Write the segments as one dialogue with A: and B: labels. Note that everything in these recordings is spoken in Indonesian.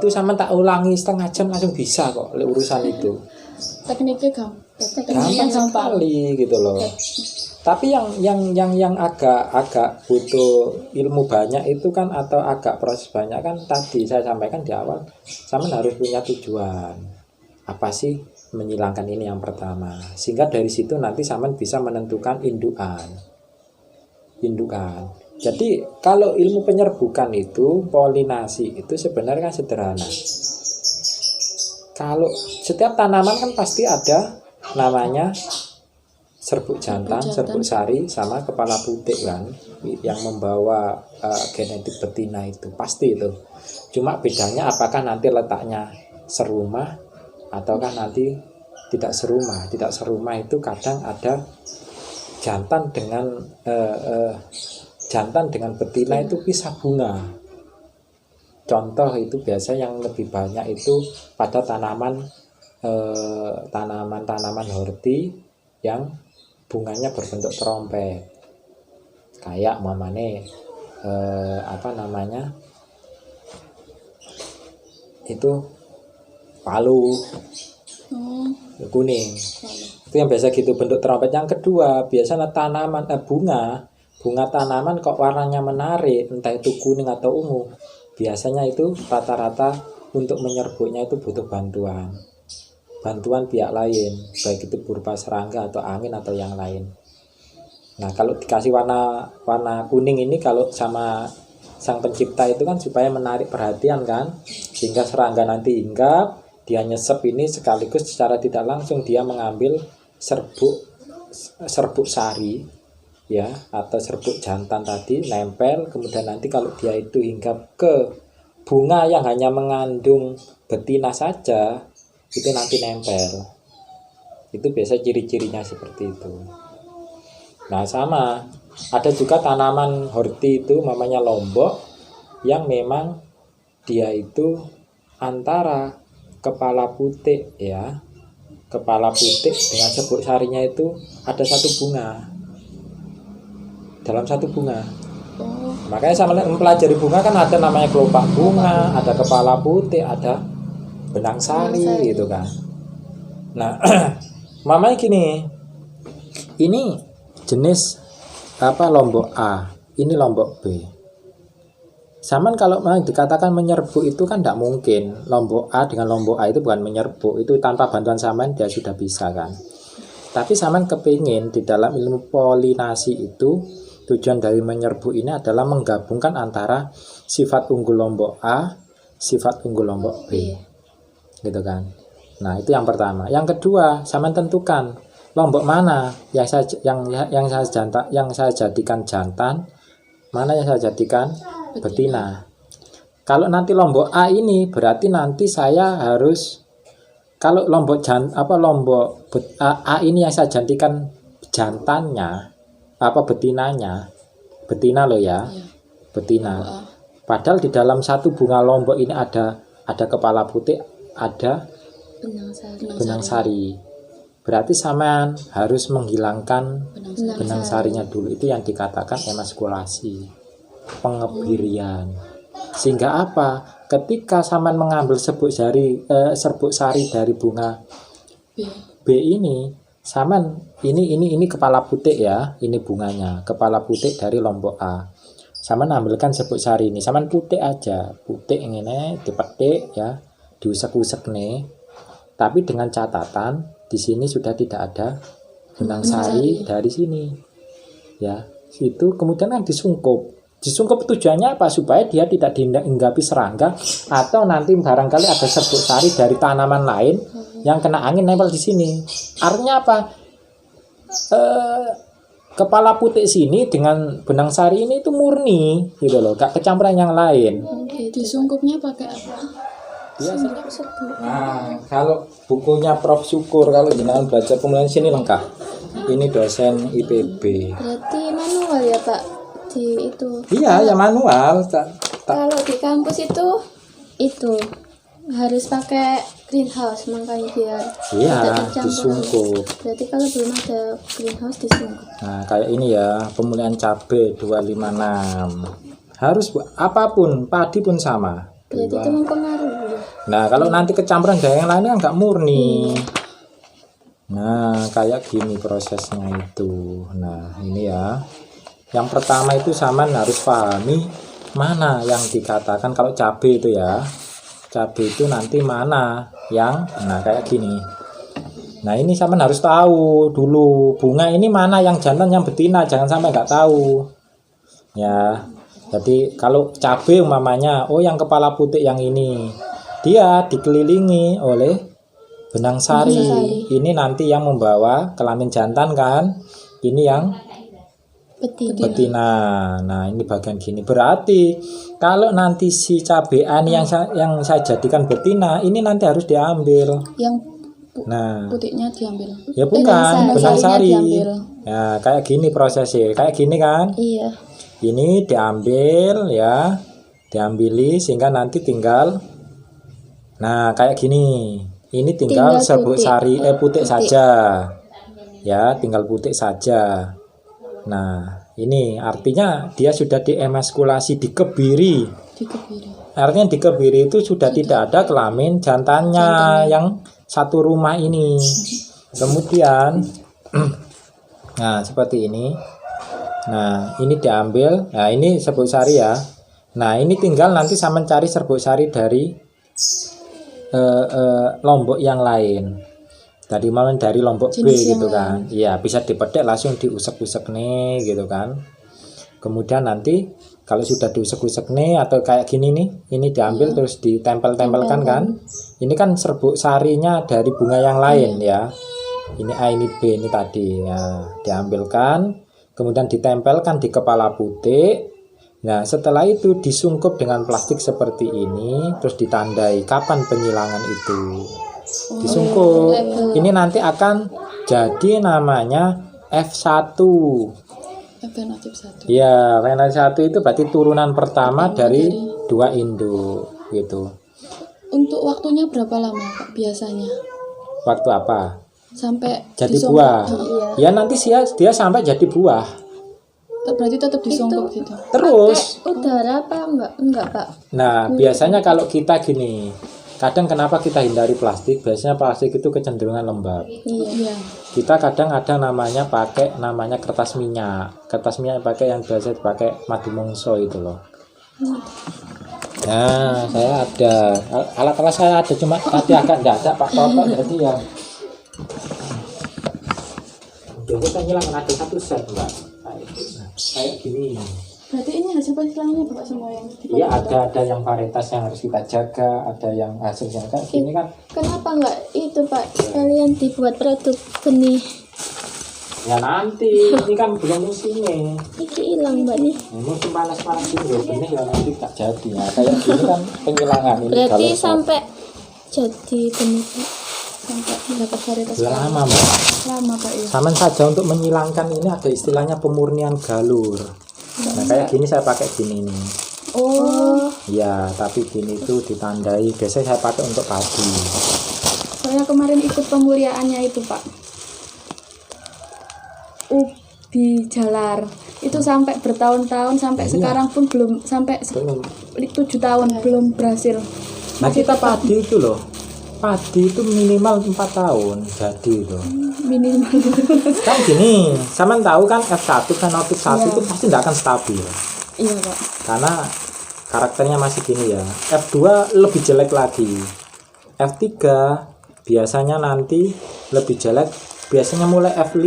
A: itu sama tak ulangi setengah jam langsung bisa kok urusan itu.
B: Tekniknya
A: Gampang sekali gitu loh. Tapi yang agak butuh ilmu banyak itu kan, atau agak proses banyak kan, tadi saya sampaikan di awal, sama harus punya tujuan. Apa sih menghilangkan ini yang pertama. Sehingga dari situ nanti sama bisa menentukan indukan. Jadi kalau ilmu penyerbukan itu, polinasi itu sebenarnya kan sederhana. Kalau setiap tanaman kan pasti ada namanya serbuk jantan, serbuk sari, sama kepala putih kan, yang membawa genetik betina itu pasti itu. Cuma bedanya apakah nanti letaknya serumah ataukah nanti tidak serumah. Tidak serumah itu kadang ada jantan dengan betina itu pisah bunga. Contoh itu biasa yang lebih banyak itu pada tanaman horti yang bunganya berbentuk trompet, kayak itu palu kuning, itu yang biasa gitu bentuk trompet. Yang kedua biasanya tanaman bunga tanaman kok warnanya menarik, entah itu kuning atau ungu, biasanya itu rata-rata untuk menyerbuknya itu butuh bantuan pihak lain, baik itu berupa serangga atau angin atau yang lain. Nah kalau dikasih warna kuning ini, kalau sama sang pencipta itu kan supaya menarik perhatian kan, sehingga serangga nanti hinggap, dia nyesep ini sekaligus secara tidak langsung dia mengambil serbuk sari ya, atau serbuk jantan tadi, nempel, kemudian nanti kalau dia itu hinggap ke bunga yang hanya mengandung betina saja, itu nanti nempel. Itu biasa ciri-cirinya seperti itu. Nah sama, ada juga tanaman horti itu namanya lombok, yang memang dia itu antara kepala putih ya, kepala putih dengan serbuk sarinya itu ada satu bunga, dalam satu bunga. Makanya sama mempelajari bunga kan ada namanya kelopak bunga, ada kepala putih, ada benang sari gitu kan. Nah mamanya gini, ini jenis lombok A, ini lombok B. Saman kalau dikatakan menyerbuk itu kan tidak mungkin. Lombok A dengan lombok A itu bukan menyerbuk, itu tanpa bantuan saman dia sudah bisa kan. Tapi saman kepingin di dalam ilmu polinasi itu, tujuan dari menyerbuk ini adalah menggabungkan antara sifat unggul lombok A, sifat unggul lombok B, gitu kan. Nah itu yang pertama. Yang kedua, saman tentukan lombok mana yang saya jadikan jantan, mana yang saya jadikan betina. Kalau nanti lombok A ini berarti nanti saya harus, kalau lombok A ini yang saya jadikan jantannya, betina loh ya, betina. Padahal di dalam satu bunga lombok ini ada kepala putih, ada benang sari. Berarti sampean harus menghilangkan benang sarinya dulu. Itu yang dikatakan emaskulasi, pengebirian. Sehingga apa? Ketika sampean mengambil serbuk sari dari bunga B ini, sampean ini kepala putih ya, ini bunganya, kepala putih dari lombok A. Sampean ambilkan serbuk sari ini, sampean putih aja, putih ini dipetik ya, diusek-usek nih. Tapi dengan catatan di sini sudah tidak ada benang sari dari sini. Ya, itu kemudian kan disungkup. Disungkup tujuannya apa? Supaya dia tidak dihinggapi serangga, atau nanti barangkali ada serbuk sari dari tanaman lain yang kena angin nempel di sini. Artinya apa? Kepala putih sini dengan benang sari ini itu murni gitu loh, gak kecampuran yang lain.
B: Disungkupnya pakai apa?
A: Nah, kalau bukunya Prof Syukur, kalau jenengan belajar pemulihan sini lengkap. Ini dosen IPB.
B: Berarti manual ya Pak di itu?
A: Iya, ya manual.
B: Kalau di kampus itu harus pakai greenhouse, makanya dia
A: disungkup.
B: Berarti kalau belum ada greenhouse disungkup.
A: Nah, kayak ini ya, pemulihan cabai 256. Harus apapun, padi pun sama.
B: Berarti itu mempengaruhi.
A: Nah kalau nanti kecampuran dengan yang lainnya nggak murni. Nah kayak gini prosesnya itu. Nah ini ya, yang pertama itu Saman harus pahami mana yang dikatakan kalau cabai itu ya, cabai itu nanti mana yang, nah kayak gini. Nah ini Saman harus tahu dulu bunga ini mana yang jantan yang betina, jangan sampai nggak tahu ya. Jadi kalau cabai umpamanya, oh yang kepala putih yang ini, dia dikelilingi oleh benang sari. Ini nanti yang membawa kelamin jantan kan, ini yang betina. Nah ini bagian gini, berarti kalau nanti si cabai ani yang saya jadikan betina, ini nanti harus diambil.
C: Yang
A: Nah
C: putihnya diambil.
A: ya bukan, benang sari.
C: Diambil.
A: Nah kayak gini prosesnya, kayak gini kan.
B: Iya.
A: Ini diambil ya, diambili sehingga nanti tinggal, nah kayak gini. Ini tinggal serbuk sari putih saja ya, tinggal putih saja. Nah ini artinya dia sudah diemaskulasi, dikebiri. Artinya dikebiri itu sudah tidak ada kelamin jantannya yang satu rumah ini. Kemudian nah seperti ini. Nah ini diambil, nah ini serbuk sari ya. Nah ini tinggal nanti saya mencari serbuk sari dari lombok yang lain. Tadi malam dari lombok B gitu kan. Iya bisa dipetik langsung diusek-usek nih gitu kan. Kemudian nanti kalau sudah diusek-usek nih atau kayak gini nih, ini diambil terus ditempel-tempelkan kan. Ini kan serbuk sarinya dari bunga yang lain ya. Ini A, ini B, ini tadi ya, diambilkan. Kemudian ditempelkan di kepala putih. Nah setelah itu disungkup dengan plastik seperti ini, terus ditandai kapan penyilangan itu. Disungkup. Ini nanti akan jadi namanya F1.
C: Fenotyp 1.
A: Ya, fenotyp 1 itu berarti turunan pertama dari dua induk gitu.
C: Untuk waktunya berapa lama Pak biasanya?
A: Waktu apa?
C: Sampai
A: Jadi buah. Ya nanti dia sampai jadi buah.
C: Berarti tetap disungkup gitu.
A: Terus
B: Udara apa enggak Pak?
A: nah biasanya kalau kita gini, kadang kenapa kita hindari plastik? Biasanya plastik itu kecenderungan lembab.
C: Iya.
A: Kita kadang ada namanya pakai namanya kertas minyak. Kertas minyak pakai yang biasa dipakai madu mongso itu loh. Nah saya ada alat-alat, saya ada, cuma tadi agak enggak ada Pak Toto, jadi ya jadi kan hilang ada satu set Mbak. Kayak gini.
C: Berarti ini hasil pensilangannya Bapak semua yang
A: Iya ada yang varietas yang harus kita jaga, ada yang hasilnya kayak gini kan.
B: Kenapa enggak itu Pak sekalian dibuat produk benih?
A: Ya nanti ini kan belum musimnya.
B: Ini hilang Mbak nih.
A: Musim panas-panas ini ya benih ya nanti tak jadi. Nah kayak gini kan penyilangan ini.
B: Berarti
A: kalau
B: sampai jadi benih Pak.
C: sampai mendapat varietas
A: sudah lama Mbak.
C: lama Pak ya.
A: Sama saja untuk menyilangkan ini ada istilahnya pemurnian galur. Nah kayak gini saya pakai gini nih.
B: Oh,
A: Ya tapi gini itu ditandai. Biasanya saya pakai untuk padi.
C: Saya kemarin ikut pemuliaannya itu Pak. Ubi jalar. Itu sampai bertahun-tahun sampai sekarang pun belum sampai 7 tahun belum berhasil.
A: Nah kita padi itu loh, padi itu minimal 4 tahun jadi itu.
C: Minimal.
A: Kan gini, sama tahu kan F1 fenotyp 1 itu pasti tidak akan stabil.
C: Iya Pak.
A: Karena karakternya masih gini ya. F2 lebih jelek lagi. F3 biasanya nanti lebih jelek. Biasanya mulai F5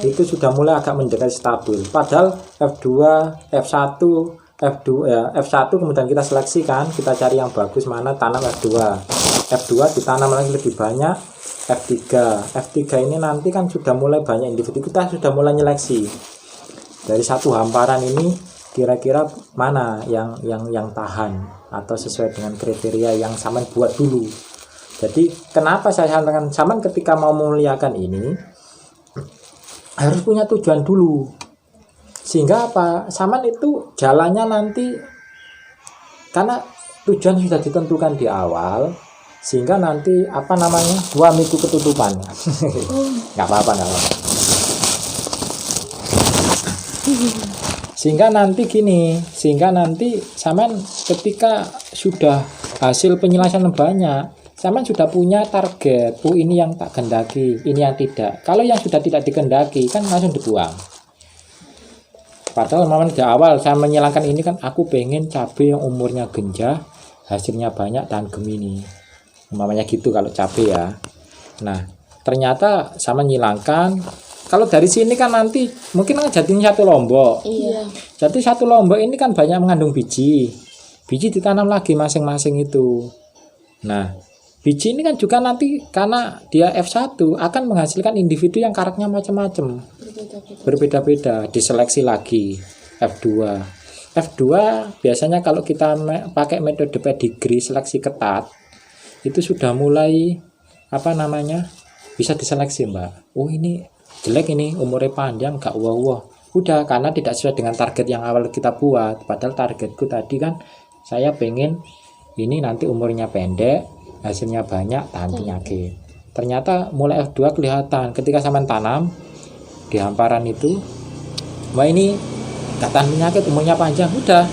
A: itu sudah mulai agak mendekati stabil. Padahal F2, F1, F2 ya, F1 kemudian kita seleksikan, kita cari yang bagus mana, tanam F2. F2 ditanam lagi lebih banyak, F3. F3 ini nanti kan sudah mulai banyak individu, kita sudah mulai nyeleksi. Dari satu hamparan ini kira-kira mana yang tahan atau sesuai dengan kriteria yang Saman buat dulu. Jadi kenapa saya sampaikan Saman ketika mau memuliakan ini harus punya tujuan dulu. Sehingga apa? Saman itu jalannya nanti karena tujuan sudah ditentukan di awal, sehingga nanti apa namanya 2 minggu ketutupan. Nggak apa-apa. Sehingga nanti gini, Saman ketika sudah hasil penyelesaian banyak. Sama sudah punya target, ini yang tak kendaki, ini yang tidak. Kalau yang sudah tidak dikendaki kan langsung dibuang. Padahal memang di awal saya menyilangkan ini kan aku pengen cabai yang umurnya genjah, hasilnya banyak dan gemini. Namanya gitu kalau cabai ya. Nah, ternyata sama menyilangkan. Kalau dari sini kan nanti mungkin jadinya satu lombok.
B: Iya.
A: Jadi satu lombok ini kan banyak mengandung biji. Biji ditanam lagi masing-masing itu. Nah, biji ini kan juga nanti karena dia F1 akan menghasilkan individu yang karakternya macam-macam. Berbeda-beda, diseleksi lagi F2. F2 biasanya kalau kita pakai metode pedigree seleksi ketat itu sudah mulai bisa diseleksi, Mbak. Oh, ini jelek, ini umurnya panjang, gak wah-wah. Udah, karena tidak sesuai dengan target yang awal kita buat. Padahal targetku tadi kan saya pengen ini nanti umurnya pendek, hasilnya banyak, tahan penyakit. Ternyata mulai F2 kelihatan ketika sampean tanam di hamparan itu, wah ini gak tahan penyakit, umurnya panjang, udah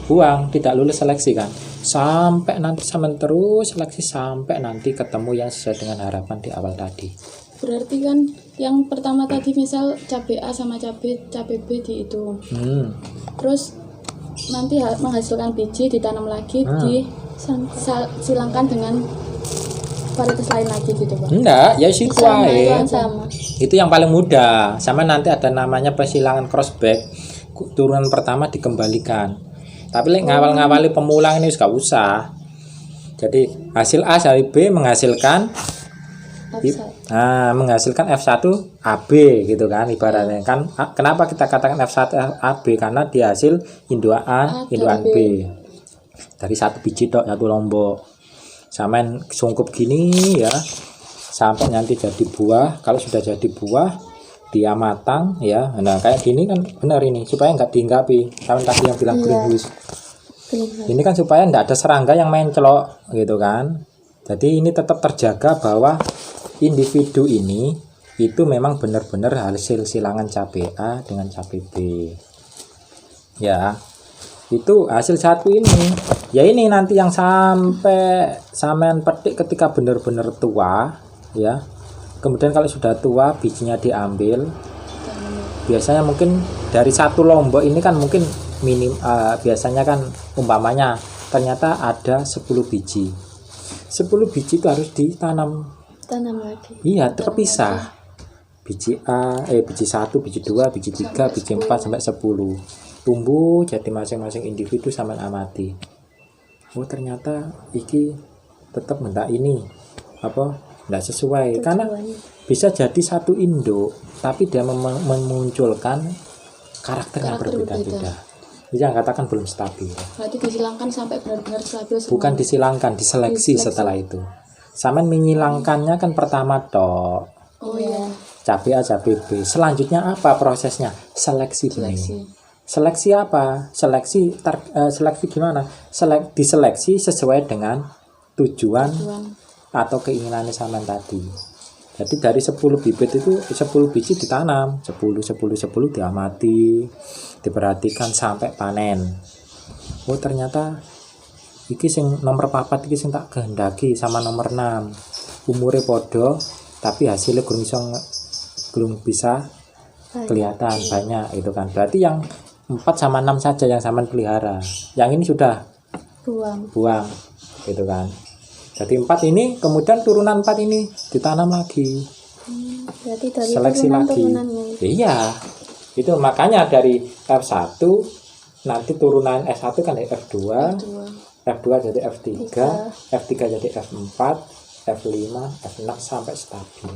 A: buang, tidak lulus seleksi kan. Sampai nanti sampean terus seleksi sampai nanti ketemu yang sesuai dengan harapan di awal tadi.
C: Berarti kan yang pertama tadi misal cabai A sama cabai B dihitung. Terus nanti menghasilkan biji ditanam lagi silangkan dengan varietas lain lagi gitu, Pak.
A: Enggak, ya situ aja.
B: Sama.
A: Itu yang paling mudah. Sama nanti ada namanya persilangan crossback. Turunan pertama dikembalikan. Tapi ngawal-ngawali pemulang ini gak usah. Jadi hasil A dari B menghasilkan F1 AB gitu kan ibaratnya kan. Kenapa kita katakan F1 AB? Karena dia hasil indukan A, indukan B. Dari satu biji tok, satu lombok. Samain sungkup gini ya. Sampai nanti jadi buah. Kalau sudah jadi buah, dia matang ya. Nah, kayak gini kan benar ini supaya enggak dihinggapi. Kawan tadi yang bilang greenhouse. Ini kan supaya enggak ada serangga yang mencelok gitu kan. Jadi ini tetap terjaga bahwa individu ini itu memang benar-benar hasil silangan cabai A dengan cabai B. Ya. Itu hasil satu ini. Ya ini nanti yang sampai sampean petik ketika benar-benar tua ya. Kemudian kalau sudah tua bijinya diambil. Biasanya mungkin dari satu lombok ini kan mungkin biasanya kan umpamanya ternyata ada 10 biji. 10 biji itu harus ditanam
B: lagi.
A: Iya, terpisah. Biji biji 1, biji 2, biji 3, biji 4 sampai 10. Tumbuh jadi masing-masing individu sampai amati. Oh, ternyata iki tetap enggak enggak sesuai karena bisa jadi satu induk tapi dia memunculkan karakter yang berbeda-beda. Yang katakan belum stabil.
C: Berarti disilangkan sampai benar-benar stabil semua.
A: Bukan disilangkan, diseleksi setelah itu. Saman menyilangkannya kan pertama tok.
C: Oh iya.
A: Cabai A, cabai B. Selanjutnya apa prosesnya? Seleksi benih. Seleksi apa? Seleksi gimana? Diseleksi sesuai dengan tujuan atau keinginannya saman tadi. Jadi dari 10 bibit itu 10 biji ditanam, 10 diamati, diperhatikan sampai panen. Oh, ternyata iki sing nomor 4 iki sing tak kehendaki sama nomor 6. Umure podo tapi hasilnya belum bisa kelihatan banyak itu kan. Berarti yang 4 sama 6 saja yang saman pelihara. Yang ini sudah buang gitu kan. Jadi 4 ini kemudian turunan 4 ini ditanam lagi.
B: Berarti dari
A: seleksi lagi. Iya. Itu makanya dari F1 nanti turunan S1 kan dari F2. F2 jadi F3, F3 jadi F4, F5, F6 sampai stabil.